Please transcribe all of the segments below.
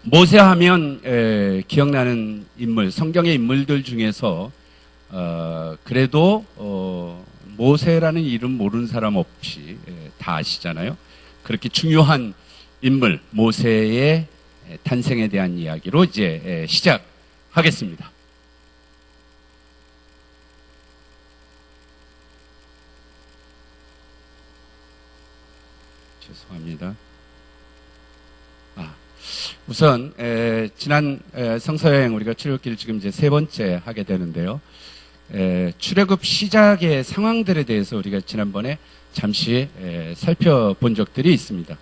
모세하면 기억나는 인물, 성경의 인물들 중에서 그래도 모세라는 이름 모르는 사람 없이 다 아시잖아요. 그렇게 중요한 인물 모세의 탄생에 대한 이야기로 이제 시작하겠습니다. 죄송합니다. 우선 지난 성서여행 우리가 출애굽기를 지금 이제 세 번째 하게 되는데요. 출애굽 시작의 상황들에 대해서 우리가 지난번에 잠시 살펴본 적들이 있습니다.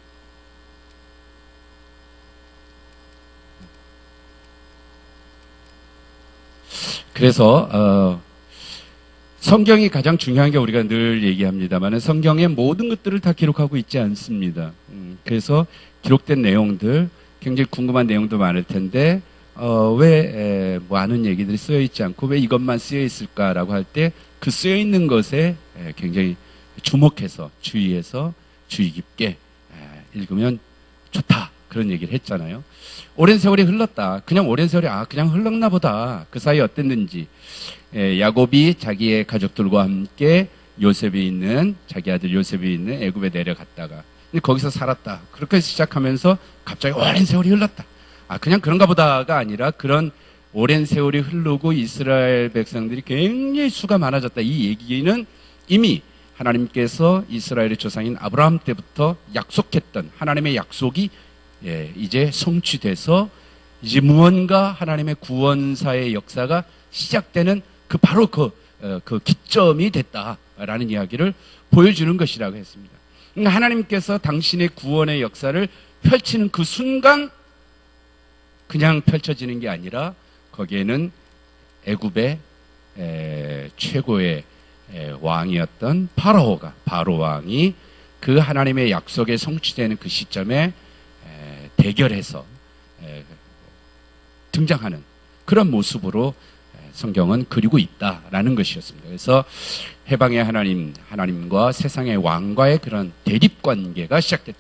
그래서 성경이 가장 중요한 게 우리가 늘 얘기합니다만 성경의 모든 것들을 다 기록하고 있지 않습니다. 그래서 기록된 내용들 굉장히 궁금한 내용도 많을 텐데 왜 많은 얘기들이 쓰여 있지 않고 왜 이것만 쓰여 있을까라고 할 때 그 쓰여 있는 것에 굉장히 주목해서 주의해서 주의 깊게 읽으면 좋다 그런 얘기를 했잖아요. 오랜 세월이 흘렀다. 그냥 오랜 세월이 그냥 흘렀나 보다. 그 사이 어땠는지 야곱이 자기의 가족들과 함께 요셉이 있는 자기 아들 요셉이 있는 애굽에 내려갔다가 거기서 살았다. 그렇게 시작하면서 갑자기 오랜 세월이 흘렀다. 그냥 그런가 보다가 아니라 그런 오랜 세월이 흐르고 이스라엘 백성들이 굉장히 수가 많아졌다. 이 얘기는 이미 하나님께서 이스라엘의 조상인 아브라함 때부터 약속했던 하나님의 약속이 이제 성취돼서 이제 무언가 하나님의 구원사의 역사가 시작되는 바로 그 기점이 됐다라는 이야기를 보여주는 것이라고 했습니다. 하나님께서 당신의 구원의 역사를 펼치는 그 순간 그냥 펼쳐지는 게 아니라 거기에는 애굽의 최고의 왕이었던 바로 왕이 그 하나님의 약속에 성취되는 그 시점에 대결해서 등장하는 그런 모습으로 성경은 그리고 있다라는 것이었습니다. 그래서 해방의 하나님과 세상의 왕과의 그런 대립관계가 시작됐다.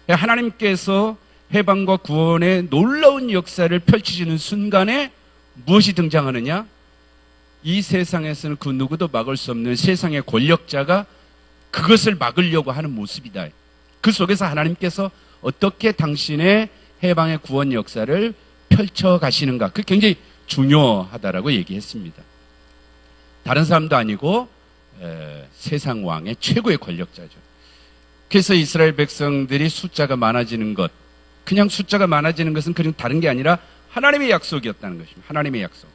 하나님께서 해방과 구원의 놀라운 역사를 펼치시는 순간에 무엇이 등장하느냐? 이 세상에서는 그 누구도 막을 수 없는 세상의 권력자가 그것을 막으려고 하는 모습이다. 그 속에서 하나님께서 어떻게 당신의 해방의 구원 역사를 펼쳐 가시는가? 그게 굉장히 중요하다라고 얘기했습니다. 다른 사람도 아니고 세상 왕의 최고의 권력자죠. 그래서 이스라엘 백성들이 숫자가 많아지는 것, 그냥 숫자가 많아지는 것은 그냥 다른 게 아니라 하나님의 약속이었다는 것입니다. 하나님의 약속.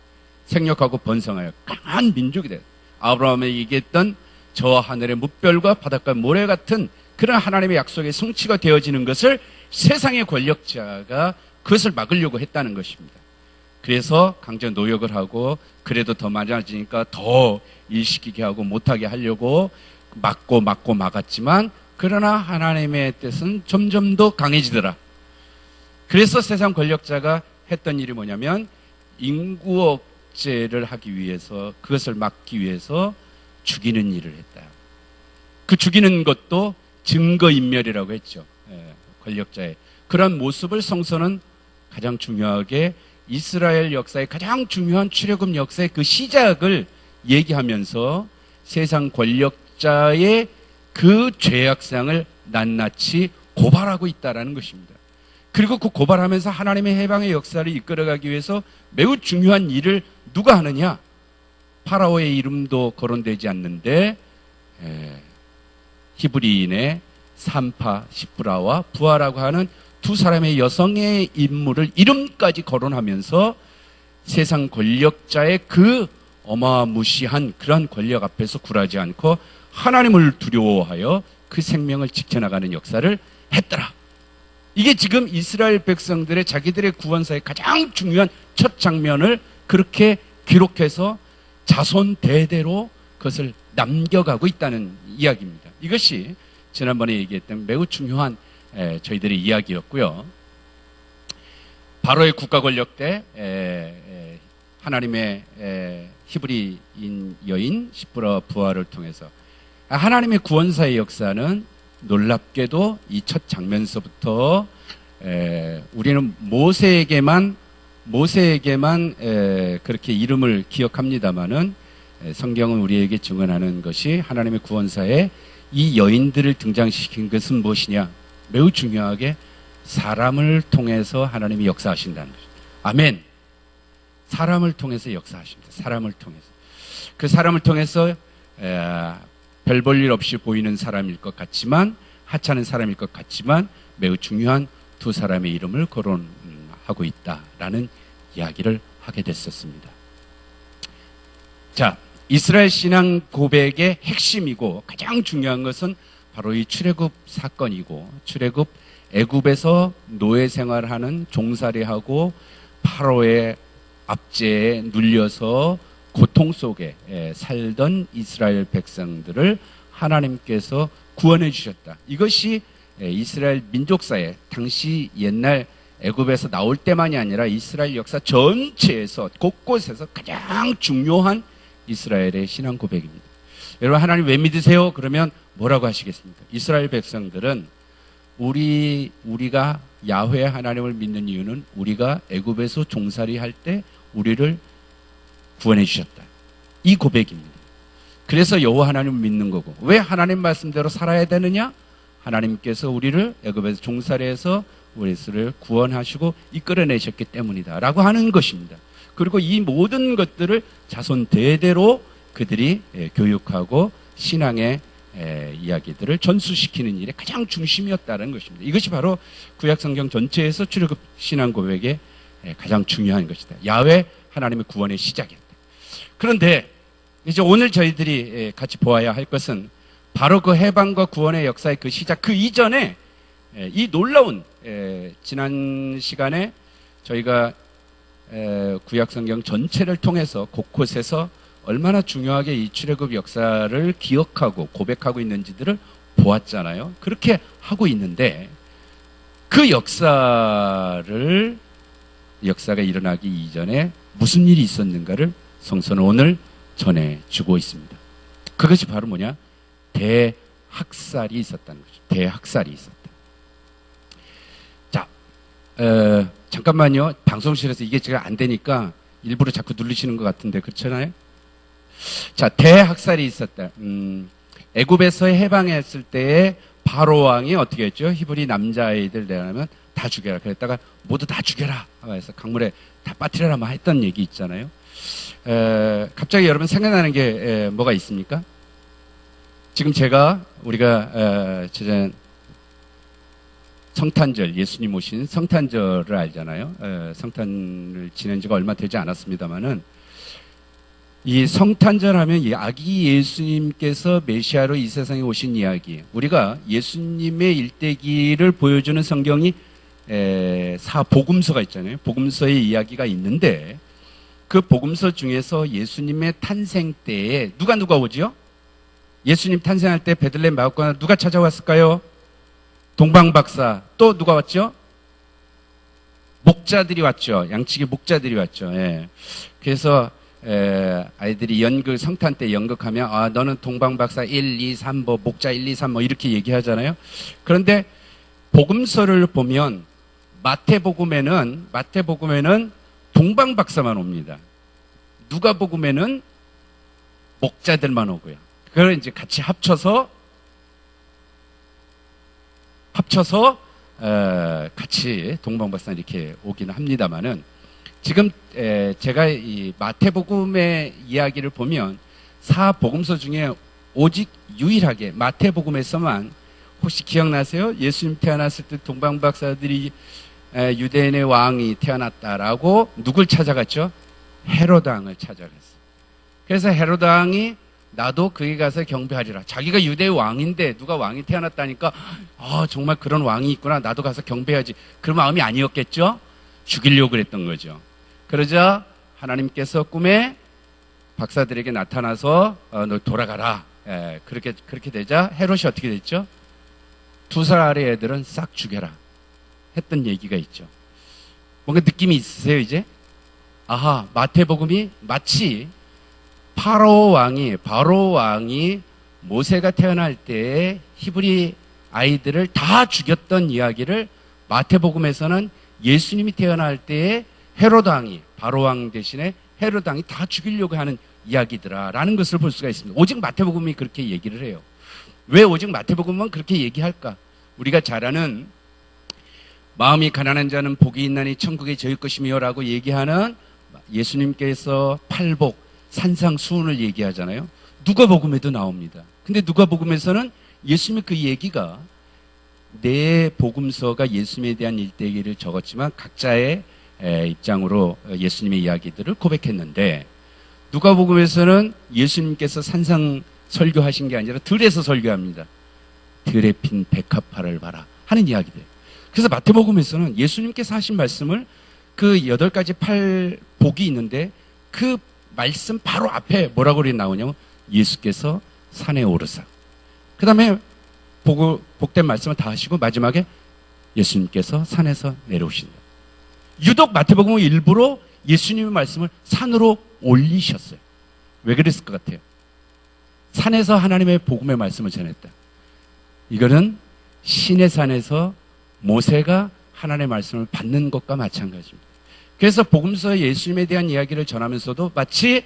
생육하고 번성하여 강한 민족이 됐다. 아브라함이 얘기했던 저 하늘의 뭇별과 바닷가 모래 같은 그런 하나님의 약속의 성취가 되어지는 것을 세상의 권력자가 그것을 막으려고 했다는 것입니다. 그래서 강제 노역을 하고 그래도 더 많아지니까 더 일시키게 하고 못하게 하려고 막고 막았지만 그러나 하나님의 뜻은 점점 더 강해지더라. 그래서 세상 권력자가 했던 일이 뭐냐면 인구 억제를 하기 위해서 그것을 막기 위해서 죽이는 일을 했다. 그 죽이는 것도 증거인멸이라고 했죠. 권력자의 그런 모습을 성서는 가장 중요하게 이스라엘 역사의 가장 중요한 출애굽 역사의 그 시작을 얘기하면서 세상 권력자의 그 죄악상을 낱낱이 고발하고 있다는 것입니다. 그리고 그 고발하면서 하나님의 해방의 역사를 이끌어가기 위해서 매우 중요한 일을 누가 하느냐? 파라오의 이름도 거론되지 않는데 히브리인의 산파 시프라와 부하라고 하는 두 사람의 여성의 인물을 이름까지 거론하면서 세상 권력자의 그 어마무시한 그러한 권력 앞에서 굴하지 않고 하나님을 두려워하여 그 생명을 지켜나가는 역사를 했더라. 이게 지금 이스라엘 백성들의 자기들의 구원사의 가장 중요한 첫 장면을 그렇게 기록해서 자손 대대로 그것을 남겨가고 있다는 이야기입니다. 이것이 지난번에 얘기했던 매우 중요한 저희들의 이야기였고요. 바로의 국가 권력 때 하나님의 히브리인 여인 시프라 부하를 통해서 하나님의 구원사의 역사는 놀랍게도 이 첫 장면서부터 우리는 모세에게만 그렇게 이름을 기억합니다마는 성경은 우리에게 증언하는 것이 하나님의 구원사에 이 여인들을 등장시킨 것은 무엇이냐? 매우 중요하게 사람을 통해서 하나님이 역사하신다는 것입니다. 아멘. 사람을 통해서 역사하십니다. 사람을 통해서. 그 사람을 통해서 별 볼 일 없이 보이는 사람일 것 같지만, 하찮은 사람일 것 같지만 매우 중요한 두 사람의 이름을 거론하고 있다라는 이야기를 하게 됐었습니다. 자, 이스라엘 신앙 고백의 핵심이고 가장 중요한 것은 바로 이 출애굽 사건이고, 출애굽 애굽에서 노예 생활하는, 종살이하고 파로의 압제에 눌려서 고통 속에 살던 이스라엘 백성들을 하나님께서 구원해 주셨다. 이것이 이스라엘 민족사에 당시 옛날 애굽에서 나올 때만이 아니라 이스라엘 역사 전체에서 곳곳에서 가장 중요한 이스라엘의 신앙 고백입니다. 여러분, 하나님 왜 믿으세요? 그러면 뭐라고 하시겠습니까? 이스라엘 백성들은 우리가 야훼 하나님을 믿는 이유는 우리가 애굽에서 종살이 할 때 우리를 구원해 주셨다. 이 고백입니다. 그래서 여호와 하나님을 믿는 거고, 왜 하나님 말씀대로 살아야 되느냐? 하나님께서 우리를 애굽에서 종살이해서 우리를 구원하시고 이끌어내셨기 때문이다 라고 하는 것입니다. 그리고 이 모든 것들을 자손 대대로 그들이 교육하고 신앙의 이야기들을 전수시키는 일에 가장 중심이었다는 것입니다. 이것이 바로 구약성경 전체에서 출애굽 신앙 고백의 가장 중요한 것이다. 야훼 하나님의 구원의 시작이었다. 그런데 이제 오늘 저희들이 같이 보아야 할 것은 바로 그 해방과 구원의 역사의 그 시작, 그 이전에 이 놀라운, 지난 시간에 저희가 구약성경 전체를 통해서 곳곳에서 얼마나 중요하게 이 출애굽 역사를 기억하고 고백하고 있는지들을 보았잖아요. 그렇게 하고 있는데 그 역사가 일어나기 이전에 무슨 일이 있었는가를 성서는 오늘 전해주고 있습니다. 그것이 바로 뭐냐? 대학살이 있었다는 거죠. 대학살이 있었다. 자, 잠깐만요. 방송실에서 이게 제가 안 되니까 일부러 자꾸 누르시는 것 같은데 그렇잖아요? 자, 대학살이 있었다. 애굽에서 해방했을 때에 바로 왕이 어떻게 했죠? 히브리 남자아이들 내라면 다 죽여라. 그랬다가 모두 다 죽여라. 해서 강물에 다 빠뜨려라 했던 얘기 있잖아요. 갑자기 여러분 생각나는 게 뭐가 있습니까? 지금 우리가 성탄절, 예수님 오신 성탄절을 알잖아요. 성탄을 지낸 지가 얼마 되지 않았습니다만은 이 성탄절 하면 이 아기 예수님께서 메시아로 이 세상에 오신 이야기, 우리가 예수님의 일대기를 보여주는 성경이 복음서가 있잖아요. 복음서의 이야기가 있는데 그 복음서 중에서 예수님의 탄생 때에 누가 오지요? 예수님 탄생할 때 베들레헴 마을관에 누가 찾아왔을까요? 동방박사. 또 누가 왔죠? 목자들이 왔죠. 양치기 목자들이 왔죠. 예. 그래서 아이들이 성탄 때 연극하면 너는 동방박사 1, 2, 3, 목자 1, 2, 3 이렇게 얘기하잖아요. 그런데 복음서를 보면 마태복음에는 동방박사만 옵니다. 누가복음에는 목자들만 오고요. 그걸 이제 같이 합쳐서 같이 동방박사 이렇게 오기는 합니다만은 지금 제가 이 마태복음의 이야기를 보면 사복음서 중에 오직 유일하게 마태복음에서만 혹시 기억나세요? 예수님 태어났을 때 동방박사들이 유대인의 왕이 태어났다라고 누굴 찾아갔죠? 헤로드 왕을 찾아갔어요. 그래서 헤로드 왕이 나도 그에 가서 경배하리라. 자기가 유대의 왕인데 누가 왕이 태어났다니까 정말 그런 왕이 있구나. 나도 가서 경배해야지. 그런 마음이 아니었겠죠? 죽이려고 그랬던 거죠. 그러자 하나님께서 꿈에 박사들에게 나타나서 너 돌아가라. 그렇게 되자 헤롯이 어떻게 됐죠? 2살 아래 애들은 싹 죽여라 했던 얘기가 있죠. 뭔가 느낌이 있으세요 이제? 마태복음이 마치 바로 왕이 모세가 태어날 때 히브리 아이들을 다 죽였던 이야기를 마태복음에서는 예수님이 태어날 때에 헤로드 왕이, 바로 왕 대신에 헤로드 왕이 다 죽이려고 하는 이야기더라라는 것을 볼 수가 있습니다. 오직 마태복음이 그렇게 얘기를 해요. 왜 오직 마태복음은 그렇게 얘기할까? 우리가 잘 아는 마음이 가난한 자는 복이 있나니 천국에 저일 것이며라고 얘기하는 예수님께서 팔복, 산상수훈을 얘기하잖아요. 누가복음에도 나옵니다. 근데 누가복음에서는 예수님의 그 얘기가 네 복음서가 예수님에 대한 일대기를 적었지만 각자의 입장으로 예수님의 이야기들을 고백했는데 누가복음에서는 예수님께서 산상 설교하신 게 아니라 들에서 설교합니다. 들에 핀 백합화를 봐라 하는 이야기들. 그래서 마태복음에서는 예수님께서 하신 말씀을 그 8가지 팔복이 있는데 그 말씀 바로 앞에 뭐라고 나오냐면 예수께서 산에 오르사. 그 다음에 복된 말씀을 다 하시고 마지막에 예수님께서 산에서 내려오신다. 유독 마태복음은 일부러 예수님의 말씀을 산으로 올리셨어요. 왜 그랬을 것 같아요? 산에서 하나님의 복음의 말씀을 전했다. 이거는 시내산에서 모세가 하나님의 말씀을 받는 것과 마찬가지입니다. 그래서 복음서 예수님에 대한 이야기를 전하면서도 마치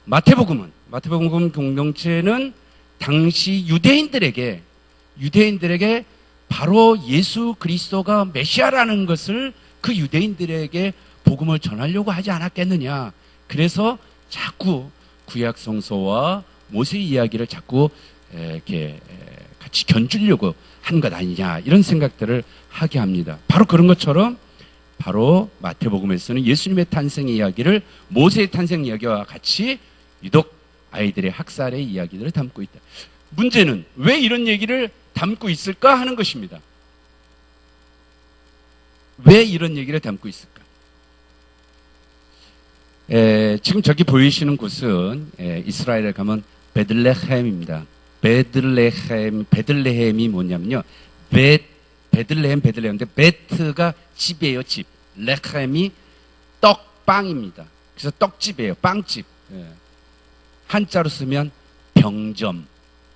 마태복음 공동체는 당시 유대인들에게 바로 예수 그리스도가 메시아라는 것을 그 유대인들에게 복음을 전하려고 하지 않았겠느냐. 그래서 자꾸 구약 성서와 모세의 이야기를 자꾸 이렇게 같이 견주려고 한 것 아니냐 이런 생각들을 하게 합니다. 바로 그런 것처럼 바로 마태복음에서는 예수님의 탄생 이야기를 모세의 탄생 이야기와 같이 유독 아이들의 학살의 이야기들을 담고 있다. 문제는 왜 이런 얘기를 담고 있을까 하는 것입니다. 왜 이런 얘기를 담고 있을까? 지금 저기 보이시는 곳은 이스라엘에 가면 베들레헴입니다. 베들레헴이 뭐냐면요. 베들레헴인데 베트가 집이에요, 집. 레헴이 떡빵입니다. 그래서 떡집이에요, 빵집. 한자로 쓰면 병점.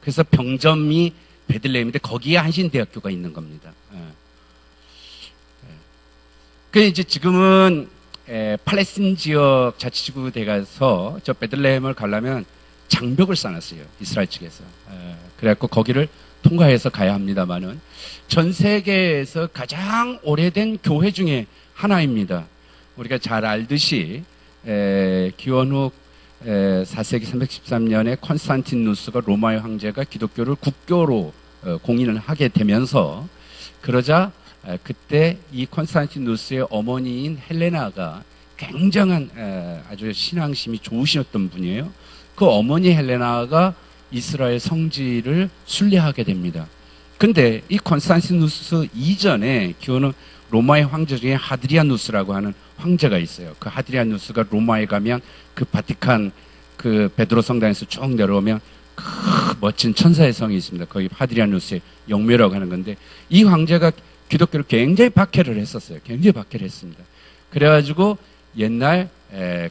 그래서 병점이 베들레헴인데 거기에 한신대학교가 있는 겁니다. 그 이제 지금은 팔레스틴 지역 자치구 돼가서 저 베들레헴을 가려면 장벽을 쌓았어요. 이스라엘 측에서. 그래갖고 거기를 통과해서 가야 합니다만은 전 세계에서 가장 오래된 교회 중에 하나입니다. 우리가 잘 알듯이 기원후 4세기 313년에 콘스탄티누스가 로마의 황제가 기독교를 국교로 공인을 하게 되면서 그러자 그때 이 콘스탄티누스의 어머니인 헬레나가 굉장한 아주 신앙심이 좋으셨던 분이에요. 그 어머니 헬레나가 이스라엘 성지를 순례하게 됩니다. 근데 이 콘스탄티누스 이전에 기원후 로마의 황제 중에 하드리아누스라고 하는 황제가 있어요. 그 하드리아누스가 로마에 가면 그 바티칸 그 베드로 성당에서 쭉 내려오면 그 멋진 천사의 성이 있습니다. 거기 하드리아누스의 영묘라고 하는 건데 이 황제가 기독교를 굉장히 박해를 했었어요. 굉장히 박해를 했습니다. 그래가지고 옛날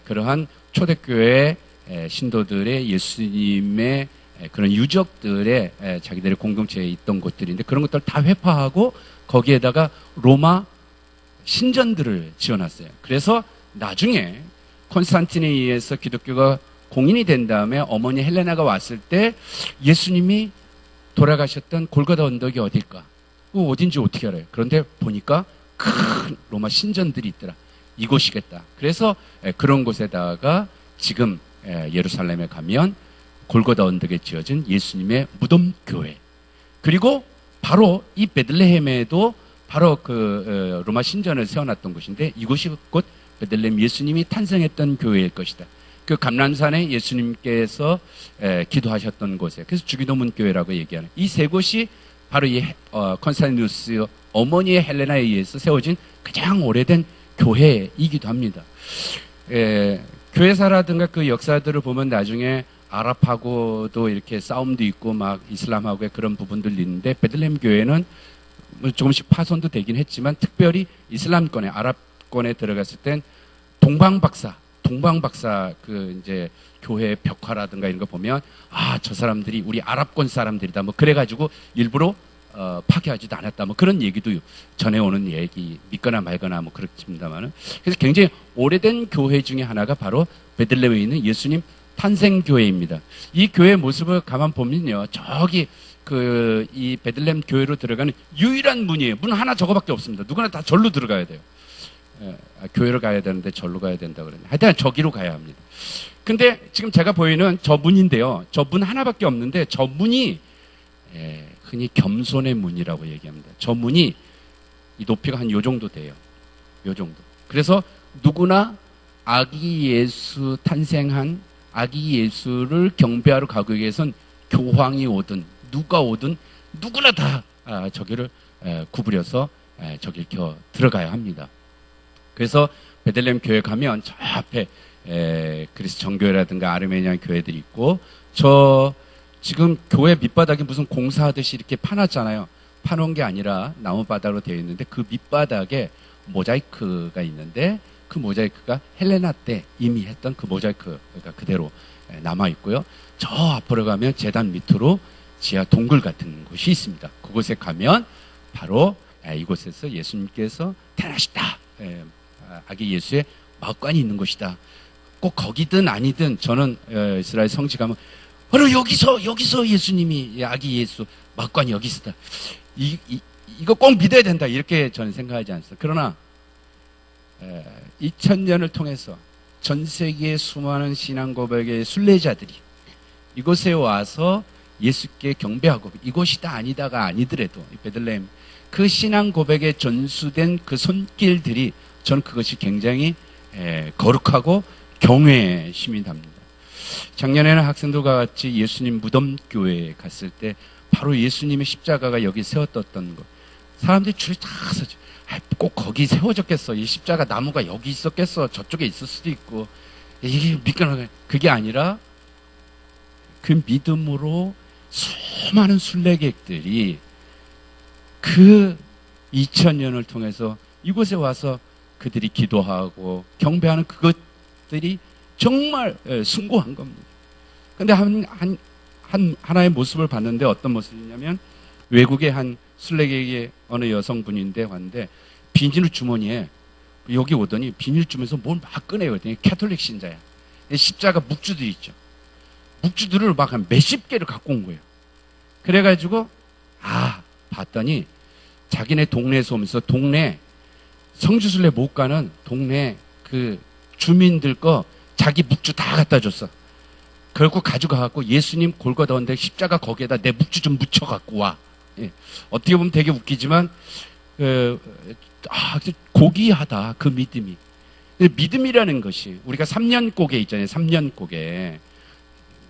그러한 초대교회 신도들의 예수님의 그런 유적들의 자기들의 공동체에 있던 곳들인데 그런 것들을 다 회파하고 거기에다가 로마 신전들을 지어놨어요. 그래서 나중에 콘스탄틴에 의해서 기독교가 공인이 된 다음에 어머니 헬레나가 왔을 때 예수님이 돌아가셨던 골고다 언덕이 어딜까? 어딘지 어떻게 알아요? 그런데 보니까 큰 로마 신전들이 있더라. 이곳이겠다. 그래서 그런 곳에다가 지금 예루살렘에 가면 골고다 언덕에 지어진 예수님의 무덤교회. 그리고 바로 이 베들레헴에도 바로 그 로마 신전을 세워놨던 곳인데 이곳이 곧 베들레헴 예수님이 탄생했던 교회일 것이다. 그 감람산에 예수님께서 기도하셨던 곳에 그래서 주기도문 교회라고 얘기하는 이 세 곳이 바로 이 콘스탄티누스 어머니의 헬레나에 의해서 세워진 가장 오래된 교회이기도 합니다. 교회사라든가 그 역사들을 보면 나중에 아랍하고도 이렇게 싸움도 있고 막 이슬람하고의 그런 부분들이 있는데 베들레헴 교회는 조금씩 파손도 되긴 했지만 특별히 이슬람권에 아랍권에 들어갔을 땐 동방박사 그 이제 교회 벽화라든가 이런 거 보면 아, 저 사람들이 우리 아랍권 사람들이다 뭐 그래가지고 일부러 파괴하지도 않았다. 뭐 그런 얘기도 전해오는 얘기, 믿거나 말거나 뭐 그렇습니다만은. 그래서 굉장히 오래된 교회 중에 하나가 바로 베들레헴에 있는 예수님 탄생교회입니다. 이 교회의 모습을 가만 보면요. 저기 이 베들레헴 교회로 들어가는 유일한 문이에요. 문 하나 저거밖에 없습니다. 누구나 다 절로 들어가야 돼요. 교회로 가야 되는데 절로 가야 된다 그러는데 하여튼 저기로 가야 합니다. 근데 지금 제가 보이는 저 문인데요. 저 문 하나밖에 없는데 저 문이 흔히 겸손의 문이라고 얘기합니다. 저 문이 이 높이가 한 요 정도 돼요. 요 정도. 그래서 누구나 아기 예수 탄생한 아기 예수를 경배하러 가기 위해선 교황이 오든 누가 오든 누구나 다 저기를 구부려서 저길 들어가야 합니다. 그래서 베들레헴 교회 가면 저 앞에 그리스 정교회라든가 아르메니안 교회들이 있고 저 지금 교회 밑바닥에 무슨 공사하듯이 이렇게 파놨잖아요. 파놓은 게 아니라 나무바닥으로 되어 있는데 그 밑바닥에 모자이크가 있는데 그 모자이크가 헬레나 때 이미 했던 그 모자이크가 그대로 남아 있고요. 저 앞으로 가면 제단 밑으로 지하 동굴 같은 곳이 있습니다. 그곳에 가면 바로 이곳에서 예수님께서 태어나셨다. 아기 예수의 마관이 있는 곳이다. 꼭 거기든 아니든 저는 이스라엘 성지 가면 바로 여기서 예수님이 아기 예수 마관이 여기 있다. 이거 꼭 믿어야 된다. 이렇게 저는 생각하지 않습니다. 그러나 2000년을 통해서 전 세계의 수많은 신앙 고백의 순례자들이 이곳에 와서 예수께 경배하고 이곳이다 아니다가 아니더라도 베들레헴 그 신앙 고백에 전수된 그 손길들이 저는 그것이 굉장히 거룩하고 경외심이 답니다. 작년에는 학생들과 같이 예수님 무덤교회에 갔을 때 바로 예수님의 십자가가 여기 세워졌던 거. 사람들이 줄이 다 서죠. 꼭 거기 세워졌겠어. 이 십자가 나무가 여기 있었겠어. 저쪽에 있을 수도 있고. 이게 믿거나 그게 아니라 그 믿음으로 수많은 순례객들이 그 2000년을 통해서 이곳에 와서 그들이 기도하고 경배하는 그것들이 정말 숭고한 겁니다. 근데 하나의 모습을 봤는데 어떤 모습이냐면 외국의 한 순례객의 어느 여성분인데 왔는데 비닐 주머니에 여기 오더니 비닐 주면서 뭘 막 꺼내요. 캐톨릭 신자야. 십자가 묵주들 있죠. 묵주들을 막 한 몇십 개를 갖고 온 거예요. 그래가지고 봤더니 자기네 동네에서 오면서 동네 성지순례 못 가는 동네 그 주민들 거 자기 묵주 다 갖다 줬어. 결국 가져가갖고 예수님 골고다 온데 십자가 거기에다 내 묵주 좀 묻혀갖고 와. 어떻게 보면 되게 웃기지만 고귀하다 그 믿음이. 믿음이라는 것이 우리가 3년고개 있잖아요. 3년고개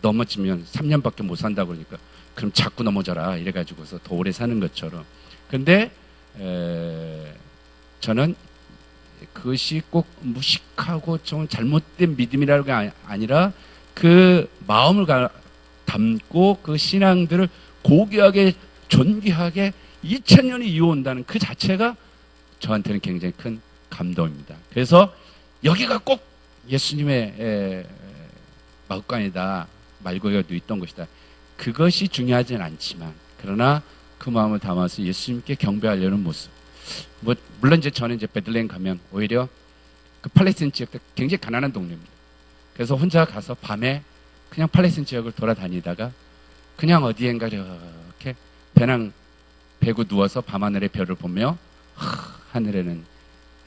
넘어지면 3년밖에 못 산다고 그러니까 그럼 자꾸 넘어져라 이래가지고서 더 오래 사는 것처럼. 근데 저는 그것이 꼭 무식하고 좀 잘못된 믿음이라는 게 아니라 그 마음을 담고 그 신앙들을 고귀하게 존귀하게 2000년이 이어온다는 그 자체가 저한테는 굉장히 큰 감동입니다. 그래서 여기가 꼭 예수님의 마구간이다 말고가 있던 것이다. 그것이 중요하진 않지만 그러나 그 마음을 담아서 예수님께 경배하려는 모습. 물론 저는 베들레헴 가면 오히려 그 팔레스타인 지역도 굉장히 가난한 동네입니다. 그래서 혼자 가서 밤에 그냥 팔레스타인 지역을 돌아다니다가 그냥 어디엔가 이렇게 배낭 베고 누워서 밤하늘의 별을 보며 하늘에는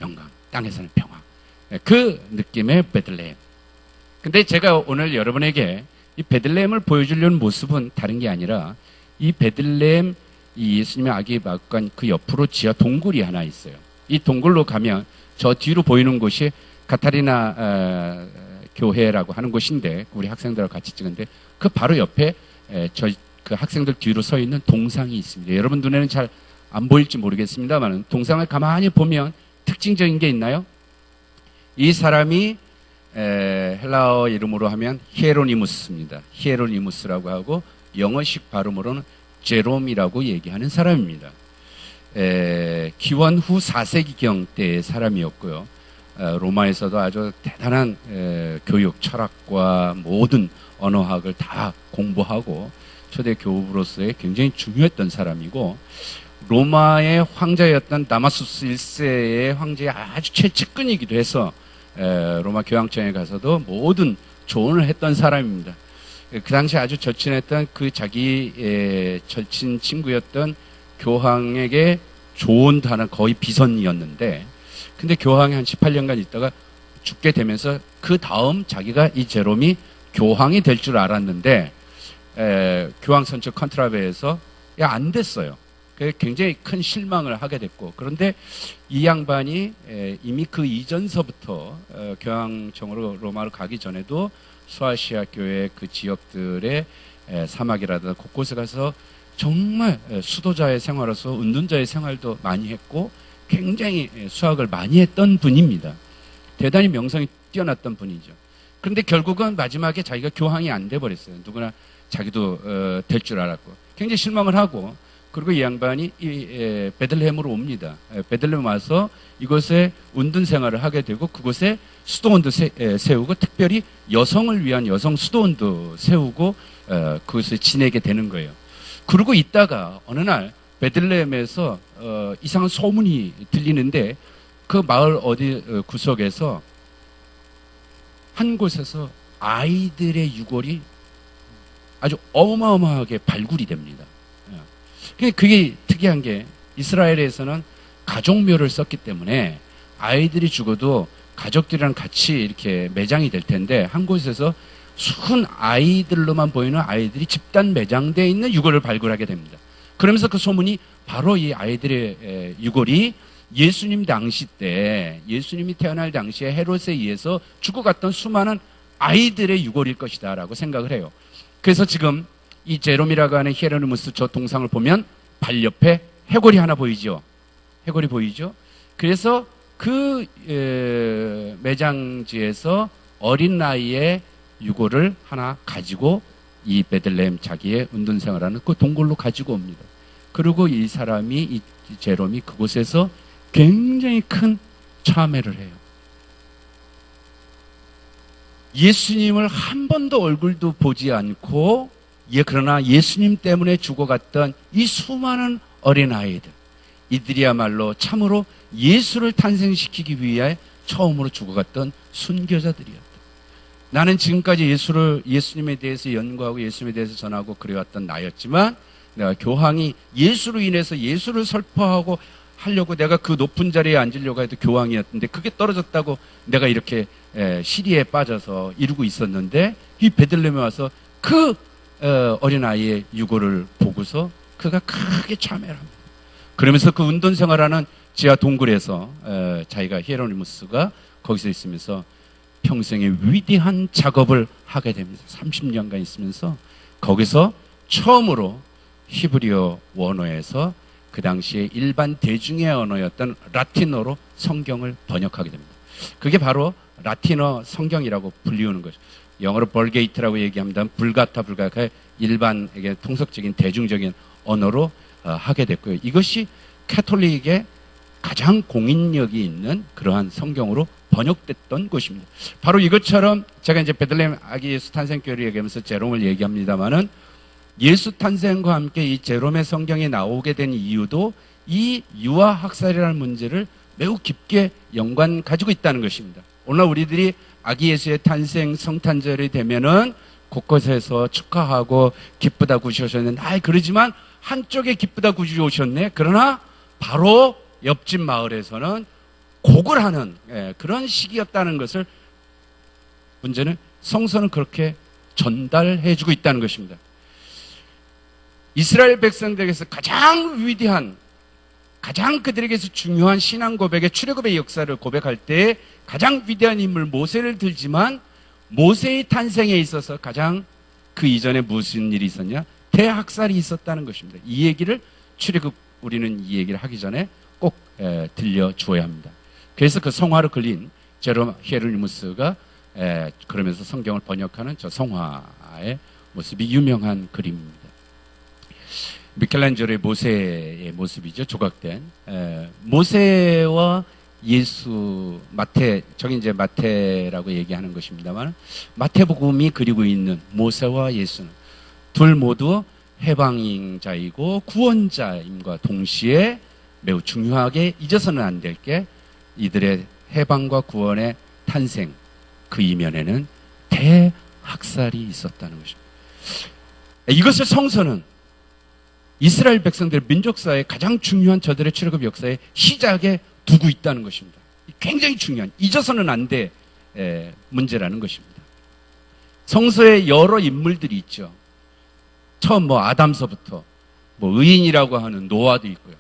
영광, 땅에서는 평화. 그 느낌의 베들레헴. 근데 제가 오늘 여러분에게 이 베들레헴을 보여주려는 모습은 다른 게 아니라 이 베들레헴 이 예수님의 아기 마구간 그 옆으로 지하 동굴이 하나 있어요. 이 동굴로 가면 저 뒤로 보이는 곳이 가타리나 교회라고 하는 곳인데 우리 학생들하고 같이 찍은데 그 바로 옆에 그 학생들 뒤로 서 있는 동상이 있습니다. 여러분 눈에는 잘 안 보일지 모르겠습니다만 동상을 가만히 보면 특징적인 게 있나요? 이 사람이 헬라어 이름으로 하면 히에로니무스입니다. 히에로니무스라고 하고 영어식 발음으로는 제롬이라고 얘기하는 사람입니다. 기원 후 4세기경 때의 사람이었고요. 로마에서도 아주 대단한 교육, 철학과 모든 언어학을 다 공부하고 초대 교우로서의 굉장히 중요했던 사람이고 로마의 황제였던 다마수스 1세의 황제의 아주 최측근이기도 해서 로마 교황청에 가서도 모든 조언을 했던 사람입니다. 그 당시 아주 절친했던 그 자기 절친 친구였던 교황에게 조언도 하는 거의 비선이었는데 근데 교황이 한 18년간 있다가 죽게 되면서 그 다음 자기가 이 제롬이 교황이 될 줄 알았는데 교황 선처 컨트라베에서 안 됐어요. 굉장히 큰 실망을 하게 됐고 그런데 이 양반이 이미 그 이전서부터 교황청으로 로마로 가기 전에도 소아시아 교회 그 지역들의 사막이라든가 곳곳에 가서 정말 수도자의 생활로서 은둔자의 생활도 많이 했고 굉장히 수학을 많이 했던 분입니다. 대단히 명성이 뛰어났던 분이죠. 그런데 결국은 마지막에 자기가 교황이 안 돼버렸어요. 누구나 자기도 될 줄 알았고 굉장히 실망을 하고 그리고 이 양반이 베들레헴으로 옵니다. 베들레헴 와서 이곳에 운둔 생활을 하게 되고 그곳에 수도원도 세우고 특별히 여성을 위한 여성 수도원도 세우고 그것을 지내게 되는 거예요. 그러고 있다가 어느 날 베들레헴에서 이상한 소문이 들리는데 그 마을 어디 구석에서 한 곳에서 아이들의 유골이 아주 어마어마하게 발굴이 됩니다. 그게 특이한 게 이스라엘에서는 가족묘를 썼기 때문에 아이들이 죽어도 가족들이랑 같이 이렇게 매장이 될 텐데 한 곳에서 순 아이들로만 보이는 아이들이 집단 매장되어 있는 유골을 발굴하게 됩니다. 그러면서 그 소문이 바로 이 아이들의 유골이 예수님 당시 때 예수님이 태어날 당시에 헤롯에 의해서 죽어갔던 수많은 아이들의 유골일 것이다 라고 생각을 해요. 그래서 지금 이 제롬이라고 하는 히에로니무스 저 동상을 보면 발 옆에 해골이 하나 보이죠. 해골이 보이죠. 그래서 그 매장지에서 어린 나이에 유골을 하나 가지고 이 베들레헴 자기의 운둔 생활하는 그 동굴로 가지고 옵니다. 그리고 이 사람이 이 제롬이 그곳에서 굉장히 큰 참회를 해요. 예수님을 한 번도 얼굴도 보지 않고 그러나 예수님 때문에 죽어갔던 이 수많은 어린아이들 이들이야말로 참으로 예수를 탄생시키기 위해 처음으로 죽어갔던 순교자들이었다. 나는 지금까지 예수님에 대해서 연구하고 예수님에 대해서 전하고 그래왔던 나였지만 내가 교황이 예수로 인해서 예수를 설파하고 하려고 내가 그 높은 자리에 앉으려고 해도 교황이었는데 그게 떨어졌다고 내가 이렇게 시리에 빠져서 이루고 있었는데 이 베들레헴에 와서 그 어린아이의 유골을 보고서 그가 크게 참회를 합니다. 그러면서 그 운동 생활하는 지하 동굴에서 자기가 히에로니무스가 거기서 있으면서 평생의 위대한 작업을 하게 됩니다. 30년간 있으면서 거기서 처음으로 히브리어 원어에서 그 당시에 일반 대중의 언어였던 라틴어로 성경을 번역하게 됩니다. 그게 바로 라틴어 성경이라고 불리우는 거죠. 영어로 벌게이트라고 얘기합니다. 불가타 일반 통속적인 대중적인 언어로 하게 됐고요. 이것이 캐톨릭의 가장 공인력이 있는 그러한 성경으로 번역됐던 것입니다. 바로 이것처럼 제가 이제 베들레헴 아기 예수 탄생교회를 얘기하면서 제롬을 얘기합니다만은 예수 탄생과 함께 이 제롬의 성경에 나오게 된 이유도 이 유아 학살이라는 문제를 매우 깊게 연관 가지고 있다는 것입니다. 오늘 우리들이 아기 예수의 탄생 성탄절이 되면은 곳곳에서 축하하고 기쁘다 구시오셨는데 그러지만 한쪽에 기쁘다 구시오셨네. 그러나 바로 옆집 마을에서는 곡을 하는 그런 시기였다는 것을 문제는 성서는 그렇게 전달해주고 있다는 것입니다. 이스라엘 백성들에게서 가장 위대한 가장 그들에게서 중요한 신앙 고백의 출애굽의 역사를 고백할 때 가장 위대한 인물 모세를 들지만 모세의 탄생에 있어서 가장 그 이전에 무슨 일이 있었냐? 대학살이 있었다는 것입니다. 이 얘기를 출애굽 우리는 이 얘기를 하기 전에 꼭 들려주어야 합니다. 그래서 그 성화로 걸린 제롬 히에로니무스가 그러면서 성경을 번역하는 저 성화의 모습이 유명한 그림입니다. 미켈란젤로의 모세의 모습이죠. 조각된 모세와 예수 저기 이제 마태라고 얘기하는 것입니다만 마태복음이 그리고 있는 모세와 예수는 둘 모두 해방자이고 구원자임과 동시에 매우 중요하게 잊어서는 안 될 게 이들의 해방과 구원의 탄생, 그 이면에는 대학살이 있었다는 것입니다. 이것을 성서는 이스라엘 백성들 민족사의 가장 중요한 저들의 출애굽 역사의 시작에 두고 있다는 것입니다. 굉장히 중요한, 잊어서는 안 될 문제라는 것입니다. 성서에 여러 인물들이 있죠. 처음 아담서부터 의인이라고 하는 노아도 있고요.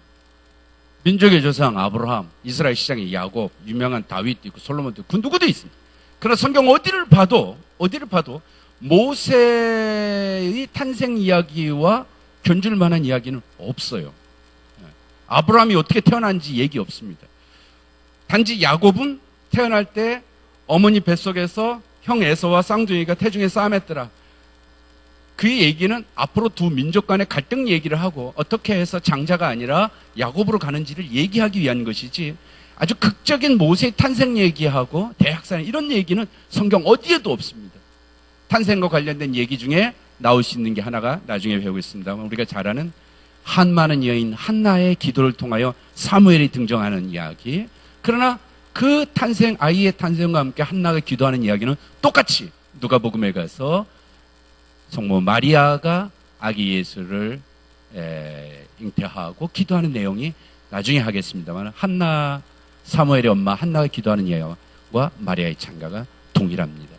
민족의 조상 아브라함, 이스라엘 시장의 야곱, 유명한 다윗도 있고 솔로몬도 있고 그 누구도 있습니다. 그러나 성경 어디를 봐도 모세의 탄생 이야기와 견줄 만한 이야기는 없어요. 아브라함이 어떻게 태어난지 얘기 없습니다. 단지 야곱은 태어날 때 어머니 뱃속에서 형 에서와 쌍둥이가 태중에 싸움했더라. 그 얘기는 앞으로 두 민족 간의 갈등 얘기를 하고 어떻게 해서 장자가 아니라 야곱으로 가는지를 얘기하기 위한 것이지, 아주 극적인 모세의 탄생 얘기하고 대학살 이런 얘기는 성경 어디에도 없습니다. 탄생과 관련된 얘기 중에 나올 수 있는 게 하나가 나중에 배우겠습니다만, 우리가 잘 아는 한많은 여인 한나의 기도를 통하여 사무엘이 등장하는 이야기. 그러나 그 아이의 탄생과 함께 한나가 기도하는 이야기는 똑같이 누가복음에 가서 성모 마리아가 아기 예수를 잉태하고 기도하는 내용이 나중에 하겠습니다만, 한나, 사무엘의 엄마 한나가 기도하는 이야기와 마리아의 찬가가 동일합니다.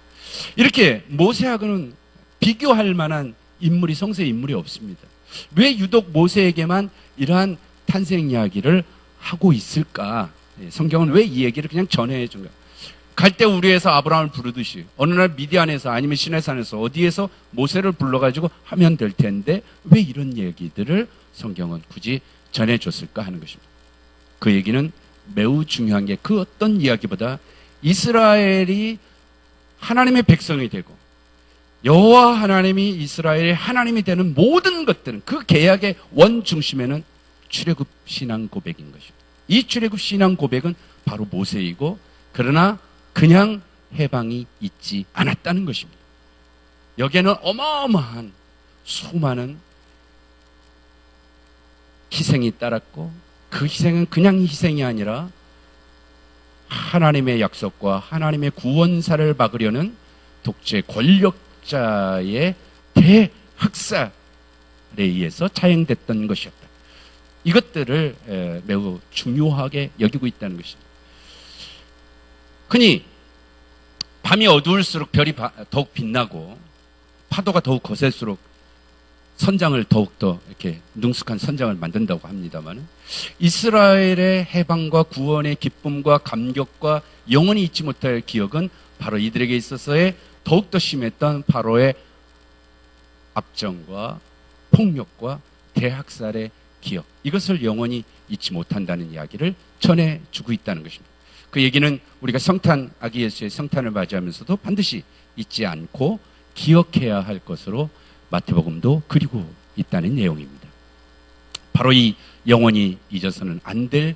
이렇게 모세하고는 비교할 만한 인물이, 성서의 인물이 없습니다. 왜 유독 모세에게만 이러한 탄생 이야기를 하고 있을까? 성경은 왜 이 얘기를 그냥 전해 준가? 갈대 우리에서 아브라함을 부르듯이 어느 날 미디안에서 아니면 시내산에서 어디에서 모세를 불러가지고 하면 될 텐데 왜 이런 얘기들을 성경은 굳이 전해줬을까 하는 것입니다. 그 얘기는 매우 중요한 게, 그 어떤 이야기보다 이스라엘이 하나님의 백성이 되고 여호와 하나님이 이스라엘의 하나님이 되는 모든 것들은, 그 계약의 원중심에는 출애굽 신앙 고백인 것입니다. 이 출애굽 신앙 고백은 바로 모세이고, 그러나 그냥 해방이 있지 않았다는 것입니다. 여기에는 어마어마한 수많은 희생이 따랐고, 그 희생은 그냥 희생이 아니라 하나님의 약속과 하나님의 구원사를 막으려는 독재 권력자의 대학살에 의해서 자행됐던 것이었다. 이것들을 매우 중요하게 여기고 있다는 것입니다. 흔히 밤이 어두울수록 별이 더욱 빛나고 파도가 더욱 거셀수록 선장을 더욱더 이렇게 능숙한 선장을 만든다고 합니다만, 이스라엘의 해방과 구원의 기쁨과 감격과 영원히 잊지 못할 기억은 바로 이들에게 있어서의 더욱더 심했던 바로의 압정과 폭력과 대학살의 기억, 이것을 영원히 잊지 못한다는 이야기를 전해주고 있다는 것입니다. 그 얘기는 우리가 성탄, 아기 예수의 성탄을 맞이하면서도 반드시 잊지 않고 기억해야 할 것으로 마태복음도 그리고 있다는 내용입니다. 바로 이 영원히 잊어서는 안 될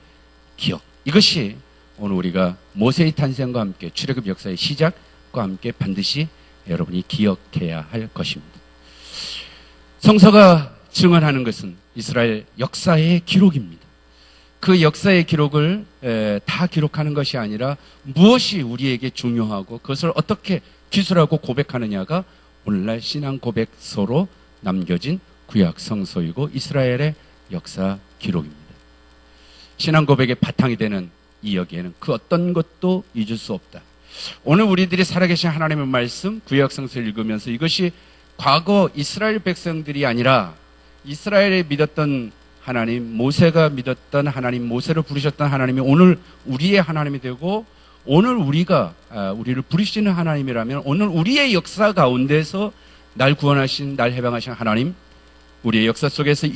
기억, 이것이 오늘 우리가 모세의 탄생과 함께 출애굽 역사의 시작과 함께 반드시 여러분이 기억해야 할 것입니다. 성서가 증언하는 것은 이스라엘 역사의 기록입니다. 그 역사의 기록을 다 기록하는 것이 아니라 무엇이 우리에게 중요하고 그것을 어떻게 기술하고 고백하느냐가 오늘날 신앙 고백서로 남겨진 구약 성서이고 이스라엘의 역사 기록입니다. 신앙 고백의 바탕이 되는 이 여기에는 그 어떤 것도 잊을 수 없다. 오늘 우리들이 살아계신 하나님의 말씀, 구약 성서를 읽으면서 이것이 과거 이스라엘 백성들이 아니라 이스라엘에 믿었던 하나님, 모세가 믿었던 하나님, 모세를 부르셨던 하나님이 오늘 우리의 하나님이 되고, 오늘 우리를 부르시는 하나님이라면 오늘 우리의 역사 가운데서 날 구원하신, 날 해방하신 하나님, 우리의 역사 속에서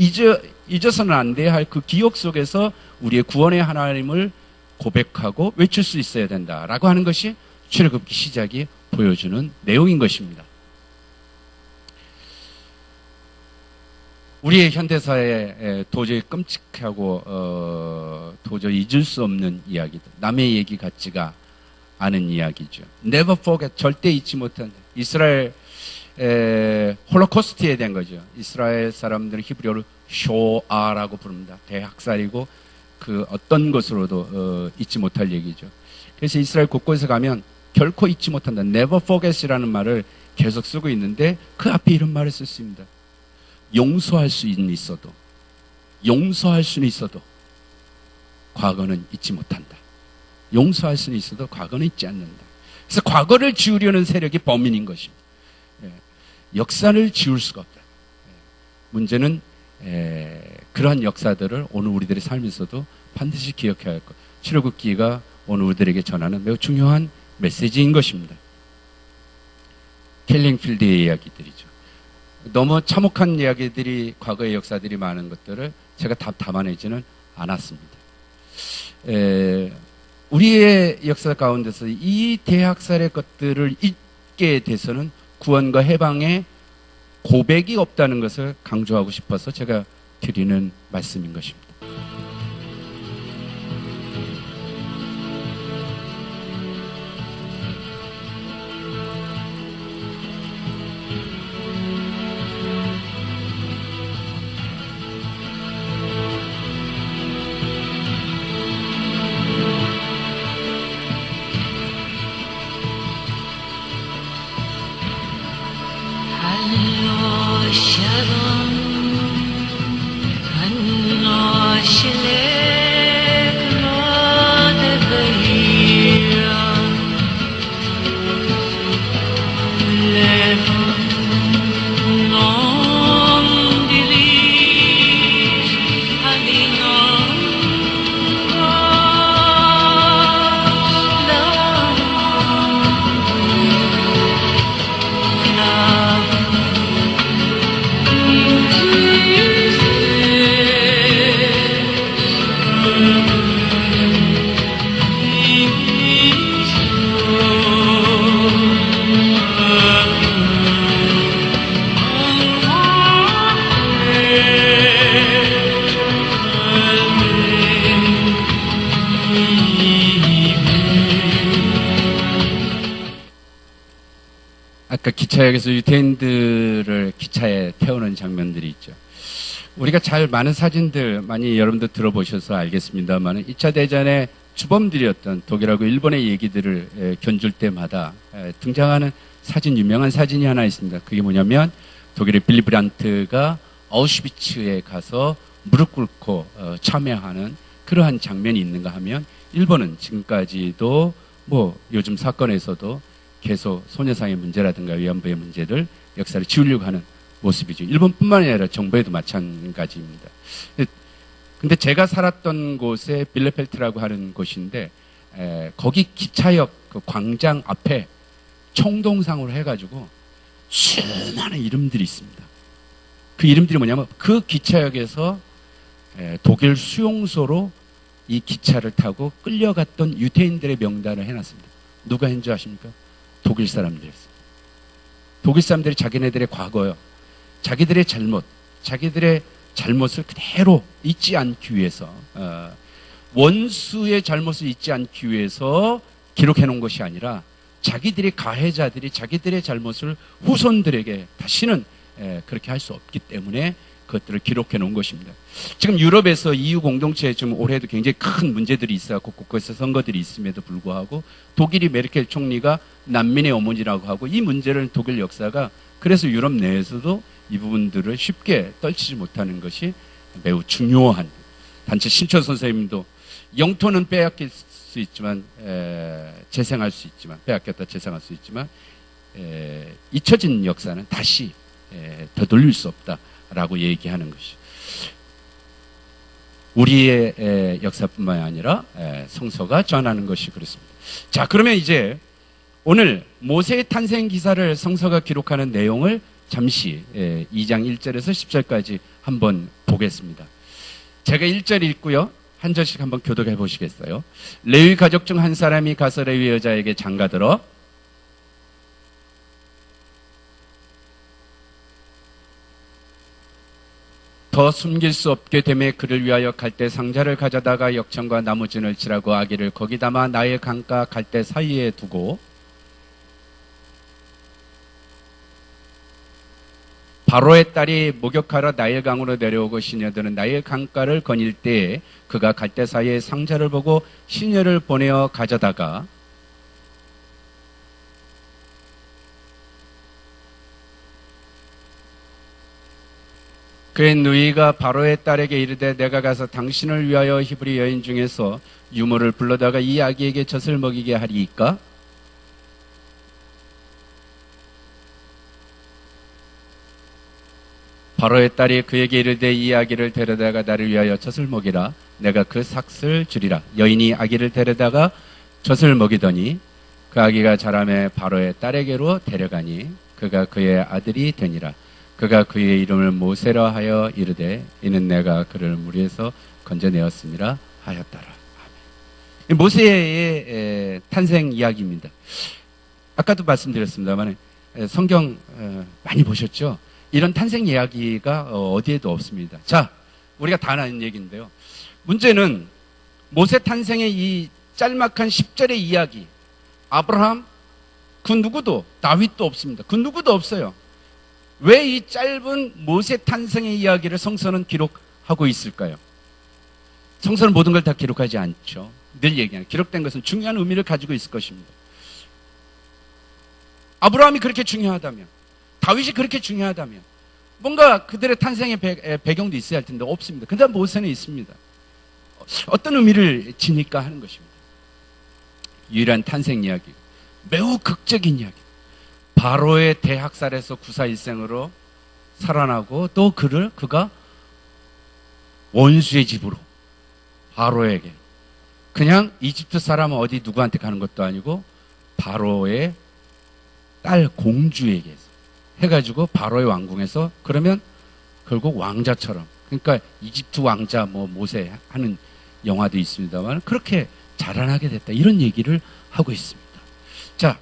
잊어서는 안 돼야 할 그 기억 속에서 우리의 구원의 하나님을 고백하고 외칠 수 있어야 된다라고 하는 것이 출애굽기 시작이 보여주는 내용인 것입니다. 우리의 현대사에 도저히 끔찍하고 도저히 잊을 수 없는 이야기들, 남의 얘기 같지가 않은 이야기죠. Never forget, 절대 잊지 못한 이스라엘 홀로코스트에 대한 거죠. 이스라엘 사람들은 히브리어로 쇼아라고 부릅니다. 대학살이고 그 어떤 것으로도 잊지 못할 얘기죠. 그래서 이스라엘 곳곳에 가면 결코 잊지 못한다. never forget이라는 말을 계속 쓰고 있는데 그 앞에 이런 말을 썼습니다. 용서할 수는 있어도 과거는 잊지 못한다. 용서할 수는 있어도 과거는 잊지 않는다. 그래서 과거를 지우려는 세력이 범인인 것입니다. 역사를 지울 수가 없다. 문제는 그러한 역사들을 오늘 우리들의 삶에서도 반드시 기억해야 할 것. 출애굽기가 오늘 우리들에게 전하는 매우 중요한 메시지인 것입니다. 켈링필드의 이야기들이죠. 너무 참혹한 이야기들이, 과거의 역사들이 많은 것들을 제가 다 담아내지는 않았습니다. 우리의 역사 가운데서 이 대학살의 것들을 잊게 돼서는 구원과 해방의 고백이 없다는 것을 강조하고 싶어서 제가 드리는 말씀인 것입니다. 아까 기차역에서 유태인들을 기차에 태우는 장면들이 있죠. 우리가 잘 많은 사진들 많이 여러분들 들어보셔서 알겠습니다만 2차 대전의 주범들이었던 독일하고 일본의 얘기들을 견줄 때마다 등장하는 사진, 유명한 사진이 하나 있습니다. 그게 뭐냐면 독일의 빌리 브란트가 아우슈비츠에 가서 무릎 꿇고 참여하는 그러한 장면이 있는가 하면 일본은 지금까지도 뭐 요즘 사건에서도 계속 소녀상의 문제라든가 위안부의 문제를 역사를 지우려고 하는 모습이죠. 일본뿐만 아니라 정부에도 마찬가지입니다. 근데 제가 살았던 곳에 빌레펠트라고 하는 곳인데 거기 기차역 그 광장 앞에 총동상으로 해가지고 수많은 이름들이 있습니다. 그 이름들이 뭐냐면 그 기차역에서 독일 수용소로 이 기차를 타고 끌려갔던 유태인들의 명단을 해놨습니다. 누가 했는 줄 아십니까? 독일 사람들이었어요. 독일 사람들이 자기네들의 과거요, 자기들의 잘못을 그대로 잊지 않기 위해서 원수의 잘못을 잊지 않기 위해서 기록해 놓은 것이 아니라 자기들의 가해자들이 자기들의 잘못을 후손들에게 다시는 그렇게 할 수 없기 때문에 그것들을 기록해 놓은 것입니다. 지금 유럽에서 EU 공동체에 지금 올해도 굉장히 큰 문제들이 있어갖고 곳곳에 선거들이 있음에도 불구하고 독일이 메르켈 총리가 난민의 어머니라고 하고 이 문제를 독일 역사가 그래서 유럽 내에서도 이 부분들을 쉽게 떨치지 못하는 것이 매우 중요한 단체. 신철 선생님도 영토는 빼앗길 수 있지만 재생할 수 있지만 빼앗겼다 재생할 수 있지만 잊혀진 역사는 다시 되돌릴 수 없다라고 얘기하는 것이 우리의 역사뿐만 아니라 성서가 전하는 것이 그렇습니다. 자, 그러면 이제 오늘 모세의 탄생 기사를 성서가 기록하는 내용을 잠시 2장 1절에서 10절까지 한번 보겠습니다. 제가 1절 읽고요, 한 절씩 한번 교독해 보시겠어요? 레위 가족 중 한 사람이 가서 레위 여자에게 장가들어 더 숨길 수 없게 되매 그를 위하여 갈대 상자를 가져다가 역청과 나무진을 칠하고 아기를 거기 담아 나의 강가 갈대 사이에 두고 바로의 딸이 목욕하러 나일강으로 내려오고 시녀들은 나일 강가를 거닐 때에 그가 갈대 사이에 상자를 보고 시녀를 보내어 가져다가 그의 누이가 바로의 딸에게 이르되 내가 가서 당신을 위하여 히브리 여인 중에서 유모를 불러다가 이 아기에게 젖을 먹이게 하리이까? 바로의 딸이 그에게 이르되 이 아기를 데려다가 나를 위하여 젖을 먹이라. 내가 그 삭을 주리라. 여인이 아기를 데려다가 젖을 먹이더니 그 아기가 자라매 바로의 딸에게로 데려가니 그가 그의 아들이 되니라. 그가 그의 이름을 모세라 하여 이르되 이는 내가 그를 물에서 건져내었음이라 하였더라. 아멘. 모세의 탄생 이야기입니다. 아까도 말씀드렸습니다만 성경 많이 보셨죠? 이런 탄생 이야기가 어디에도 없습니다. 자, 우리가 다 아는 얘기인데요. 문제는 모세 탄생의 이 짤막한 10절의 이야기, 아브라함, 그 누구도, 다윗도 없습니다. 그 누구도 없어요. 왜 이 짧은 모세 탄생의 이야기를 성서는 기록하고 있을까요? 성서는 모든 걸 다 기록하지 않죠. 늘 얘기하는 기록된 것은 중요한 의미를 가지고 있을 것입니다. 아브라함이 그렇게 중요하다면, 다윗이 그렇게 중요하다면 뭔가 그들의 탄생의 배경도 있어야 할 텐데 없습니다. 근데 모세는 있습니다. 어떤 의미를 지닐까 하는 것입니다. 유일한 탄생 이야기, 매우 극적인 이야기. 바로의 대학살에서 구사일생으로 살아나고 또 그가 원수의 집으로 바로에게, 그냥 이집트 사람은 어디 누구한테 가는 것도 아니고 바로의 딸 공주에게 해가지고 바로의 왕궁에서, 그러면 결국 왕자처럼, 그러니까 이집트 왕자 모세 하는 영화도 있습니다만 그렇게 자라나게 됐다, 이런 얘기를 하고 있습니다. 자,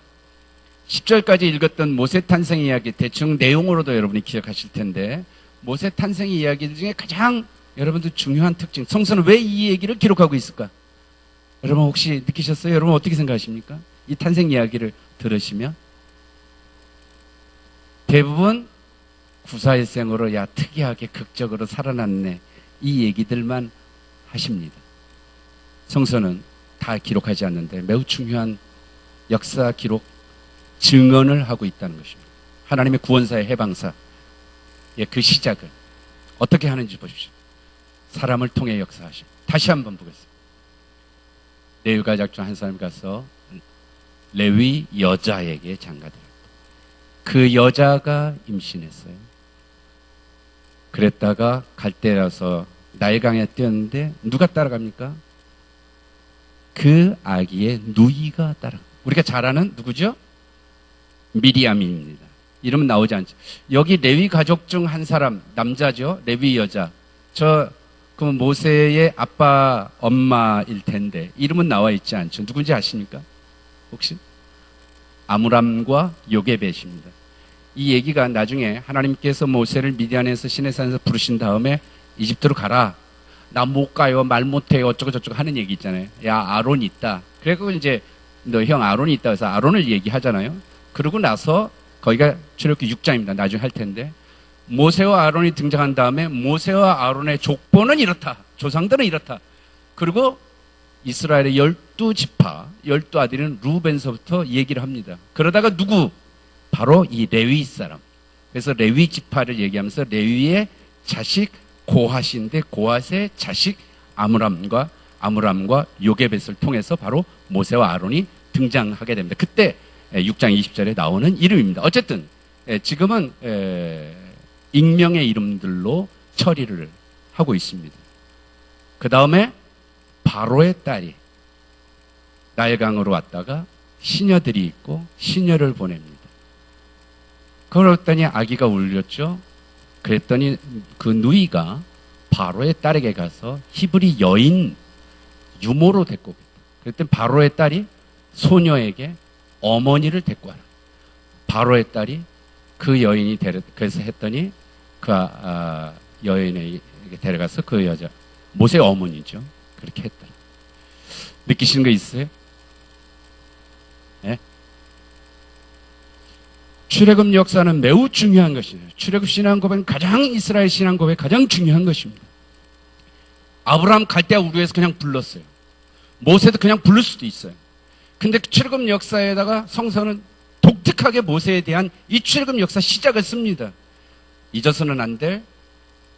10절까지 읽었던 모세 탄생 이야기 대충 내용으로도 여러분이 기억하실 텐데, 모세 탄생 이야기들 중에 가장 여러분들 중요한 특징, 성서는 왜 이 얘기를 기록하고 있을까? 여러분 혹시 느끼셨어요? 여러분 어떻게 생각하십니까? 이 탄생 이야기를 들으시면 대부분 구사일생으로 야 특이하게 극적으로 살아났네, 이 얘기들만 하십니다. 성서는 다 기록하지 않는데 매우 중요한 역사 기록 증언을 하고 있다는 것입니다. 하나님의 구원사의 해방사, 그 시작을 어떻게 하는지 보십시오. 사람을 통해 역사하십니다. 다시 한번 보겠습니다. 레위 가족 중 한 사람이 가서 레위 여자에게 장가들었다. 그 여자가 임신했어요. 그랬다가 갈대라서 나일강에 뛰었는데 누가 따라갑니까? 그 아기의 누이가 따라갑니다. 우리가 잘 아는 누구죠? 미리암입니다. 이름은 나오지 않죠. 여기 레위 가족 중 한 사람, 남자죠. 레위 여자. 그 모세의 아빠, 엄마일 텐데 이름은 나와 있지 않죠. 누군지 아십니까? 혹시? 아므람과 요게벳입니다. 이 얘기가 나중에 하나님께서 모세를 미디안에서 시내산에서 부르신 다음에 이집트로 가라. 나 못 가요. 말 못해요. 어쩌고저쩌고 하는 얘기 있잖아요. 야, 아론 있다. 그래서 이제 너 형 아론이 있다 해서 아론을 얘기하잖아요. 그러고 나서 거기가 출애굽기 6장입니다. 나중에 할 텐데 모세와 아론이 등장한 다음에 모세와 아론의 족보는 이렇다. 조상들은 이렇다. 그리고 이스라엘의 12지파, 12아들은 루벤서부터 얘기를 합니다. 그러다가 누구? 바로 이 레위 사람. 그래서 레위 지파를 얘기하면서 레위의 자식 고핫인데 고핫의 자식 아므람과 요게벳을 통해서 바로 모세와 아론이 등장하게 됩니다. 그때 6장 20절에 나오는 이름입니다. 어쨌든 지금은 익명의 이름들로 처리를 하고 있습니다. 그 다음에 바로의 딸이 나일강으로 왔다가 시녀들이 있고 시녀를 보냅니다. 그랬더니 아기가 울렸죠. 그랬더니 그 누이가 바로의 딸에게 가서 히브리 여인 유모로 데리고 오겠다. 그랬더니 바로의 딸이 소녀에게 어머니를 데리고 와라. 바로의 딸이 그 여인이 그래서 했더니 그 여인에게 데려가서 그 여자, 모세의 어머니죠. 그렇게 했더라. 느끼시는 거 있어요? 네? 출애굽 역사는 매우 중요한 것이에요. 출애굽 신앙 고백은 가장 이스라엘 신앙 고백 가장 중요한 것입니다. 아브라함 갈대아 우르에서 그냥 불렀어요. 모세도 그냥 부를 수도 있어요. 근데 출애굽 역사에다가 성서는 독특하게 모세에 대한 이 출애굽 역사 시작을 씁니다. 잊어서는 안 될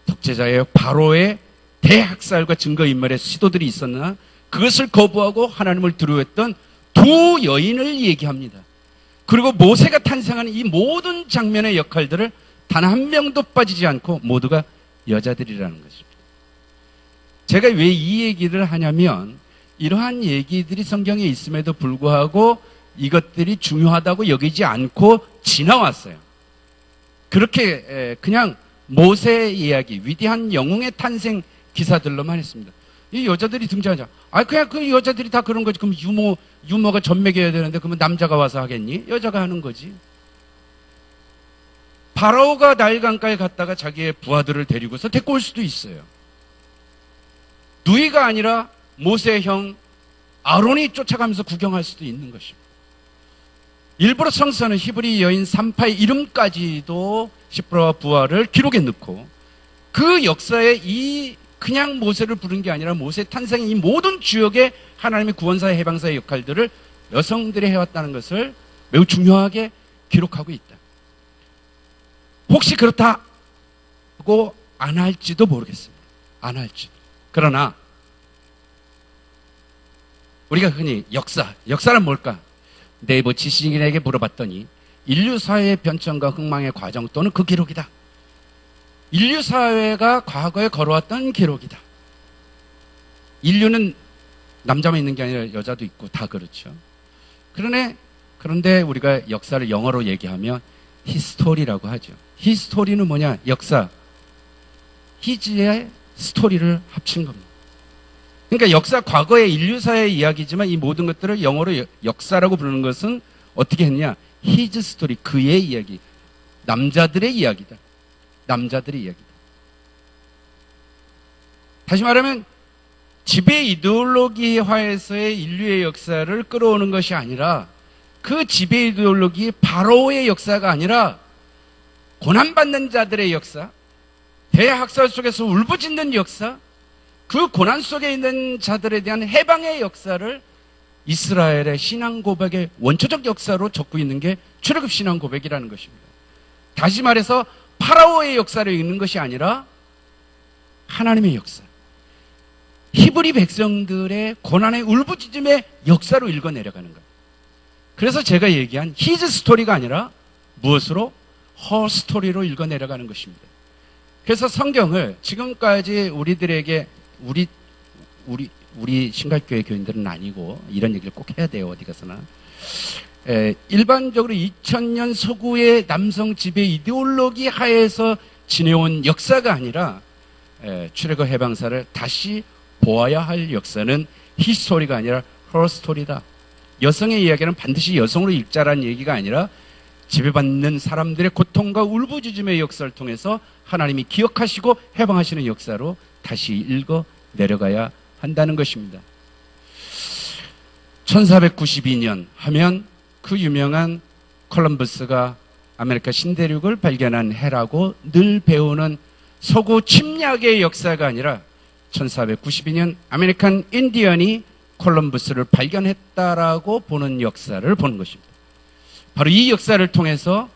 독재자의 바로의 대학살과 증거인멸의 시도들이 있었으나 그것을 거부하고 하나님을 두려워했던 두 여인을 얘기합니다. 그리고 모세가 탄생하는 이 모든 장면의 역할들을 단 한 명도 빠지지 않고 모두가 여자들이라는 것입니다. 제가 왜 이 얘기를 하냐면 이러한 얘기들이 성경에 있음에도 불구하고 이것들이 중요하다고 여기지 않고 지나왔어요. 그렇게 그냥 모세의 이야기, 위대한 영웅의 탄생 기사들로만 했습니다. 이 여자들이 등장하자. 그냥 그 여자들이 다 그런 거지. 그럼 유모가 전맥이어야 되는데 그러면 남자가 와서 하겠니? 여자가 하는 거지. 바로가 나일강가에 갔다가 자기의 부하들을 데리고서 데리고 올 수도 있어요. 누이가 아니라 모세의 형 아론이 쫓아가면서 구경할 수도 있는 것입니다. 일부러 성서는 히브리 여인 산파의 이름까지도 시프라와 부하를 기록에 넣고 그 역사에 이 그냥 모세를 부른 게 아니라 모세 탄생의 이 모든 주역의 하나님의 구원사의 해방사의 역할들을 여성들이 해왔다는 것을 매우 중요하게 기록하고 있다. 혹시 그렇다고 안 할지도 모르겠습니다. 안 할지도. 그러나 우리가 흔히 역사는 뭘까? 네이버 지식인에게 물어봤더니 인류 사회의 변천과 흥망의 과정 또는 그 기록이다. 인류 사회가 과거에 걸어왔던 기록이다. 인류는 남자만 있는 게 아니라 여자도 있고 다 그렇죠. 그런데 우리가 역사를 영어로 얘기하면 히스토리라고 하죠. 히스토리는 뭐냐? 역사. 히즈의 스토리를 합친 겁니다. 그러니까 역사, 과거의 인류사의 이야기지만 이 모든 것들을 영어로 역사라고 부르는 것은 어떻게 했냐? 히즈 스토리, 그의 이야기. 남자들의 이야기다. 남자들의 이야기다. 다시 말하면 지배 이데올로기화에서의 인류의 역사를 끌어오는 것이 아니라 그 지배 이데올로기 바로의 역사가 아니라 고난받는 자들의 역사, 대학살 속에서 울부짖는 역사, 그 고난 속에 있는 자들에 대한 해방의 역사를 이스라엘의 신앙 고백의 원초적 역사로 적고 있는 게 출애굽 신앙 고백이라는 것입니다. 다시 말해서 파라오의 역사를 읽는 것이 아니라 하나님의 역사, 히브리 백성들의 고난의 울부짖음의 역사로 읽어내려가는 거예요. 그래서 제가 얘기한 히즈 스토리가 아니라 무엇으로? 허 스토리로 읽어내려가는 것입니다. 그래서 성경을 지금까지 우리들에게 우리 신갈교회 교인들은 아니고 이런 얘기를 꼭 해야 돼요. 어디 가서나. 일반적으로 2000년 서구의 남성 지배 이데올로기 하에서 지내온 역사가 아니라 출애굽 해방사를 다시 보아야 할 역사는 히스토리가 아니라 허스토리다. 여성의 이야기는 반드시 여성으로 읽자라는 얘기가 아니라 지배받는 사람들의 고통과 울부짖음의 역사를 통해서 하나님이 기억하시고 해방하시는 역사로 다시 읽어 내려가야 한다는 것입니다. 1492년 하면 그 유명한 콜럼버스가 아메리카 신대륙을 발견한 해라고 늘 배우는 서구 침략의 역사가 아니라 1492년 아메리칸 인디언이 콜럼버스를 발견했다라고 보는 역사를 보는 것입니다. 바로 이 역사를 통해서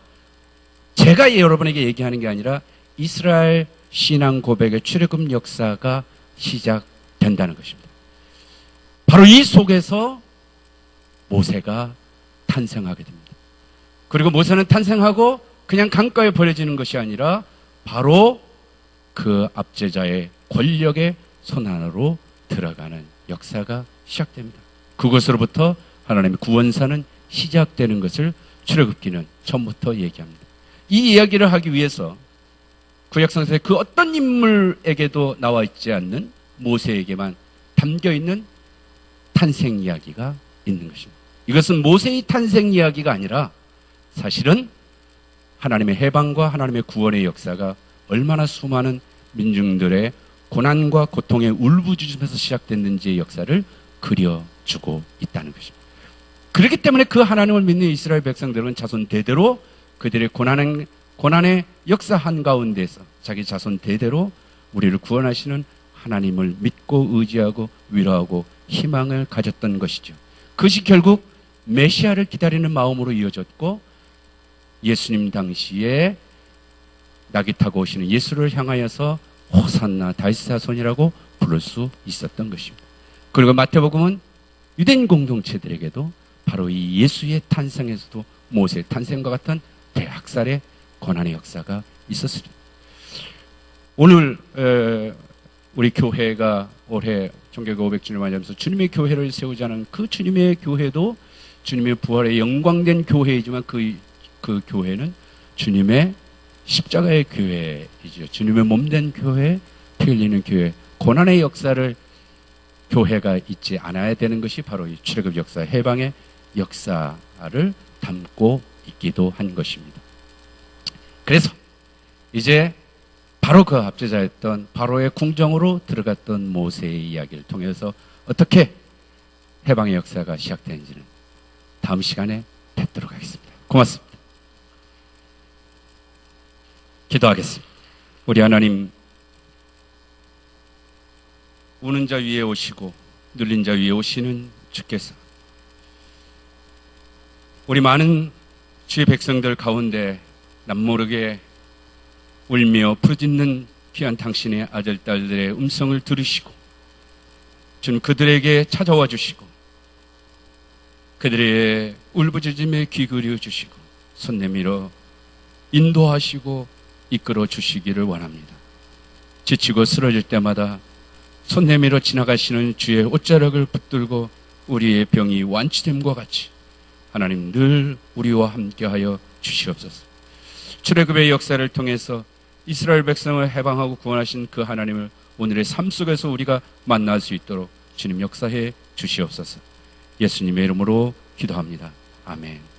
제가 여러분에게 얘기하는 게 아니라 이스라엘 신앙 고백의 출애굽 역사가 시작된다는 것입니다. 바로 이 속에서 모세가 탄생하게 됩니다. 그리고 모세는 탄생하고 그냥 강가에 버려지는 것이 아니라 바로 그 압제자의 권력의 손 안으로 들어가는 역사가 시작됩니다. 그것으로부터 하나님의 구원사는 시작되는 것을 출애굽기는 처음부터 얘기합니다. 이 이야기를 하기 위해서 구약성서의 그 어떤 인물에게도 나와 있지 않는 모세에게만 담겨있는 탄생 이야기가 있는 것입니다. 이것은 모세의 탄생 이야기가 아니라 사실은 하나님의 해방과 하나님의 구원의 역사가 얼마나 수많은 민중들의 고난과 고통의 울부짖으면서 시작됐는지의 역사를 그려주고 있다는 것입니다. 그렇기 때문에 그 하나님을 믿는 이스라엘 백성들은 자손 대대로 그들의 고난의 역사 한가운데서 자기 자손 대대로 우리를 구원하시는 하나님을 믿고 의지하고 위로하고 희망을 가졌던 것이죠. 그것이 결국 메시아를 기다리는 마음으로 이어졌고, 예수님 당시에 나귀 타고 오시는 예수를 향하여서 호산나 다윗의 자손이라고 부를 수 있었던 것입니다. 그리고 마태복음은 유대인 공동체들에게도 바로 이 예수의 탄생에서도 모세의 탄생과 같은 대학살의 고난의 역사가 있었습니다. 오늘 우리 교회가 올해 종교가 500주년을 맞이하면서 주님의 교회를 세우자는 그 주님의 교회도 주님의 부활의 영광된 교회이지만 그 교회는 주님의 십자가의 교회이죠. 주님의 몸된 교회, 피 흘리는 교회, 고난의 역사를 교회가 잊지 않아야 되는 것이 바로 이 출애굽 역사, 해방의 역사를 담고 있기도 한 것입니다. 그래서 이제 바로 그 압제자였던 바로의 궁정으로 들어갔던 모세의 이야기를 통해서 어떻게 해방의 역사가 시작되는지는 다음 시간에 뵙도록 하겠습니다. 고맙습니다. 기도하겠습니다. 우리 하나님, 우는 자 위에 오시고 눌린 자 위에 오시는 주께서 우리 많은 주의 백성들 가운데 남모르게 울며 부르짖는 귀한 당신의 아들, 딸들의 음성을 들으시고 주는 그들에게 찾아와 주시고 그들의 울부짖음에 귀 기울여 주시고 손 내밀어 인도하시고 이끌어 주시기를 원합니다. 지치고 쓰러질 때마다 손 내밀어 지나가시는 주의 옷자락을 붙들고 우리의 병이 완치됨과 같이 하나님 늘 우리와 함께하여 주시옵소서. 출애굽의 역사를 통해서 이스라엘 백성을 해방하고 구원하신 그 하나님을 오늘의 삶 속에서 우리가 만날 수 있도록 주님 역사해 주시옵소서. 예수님의 이름으로 기도합니다. 아멘.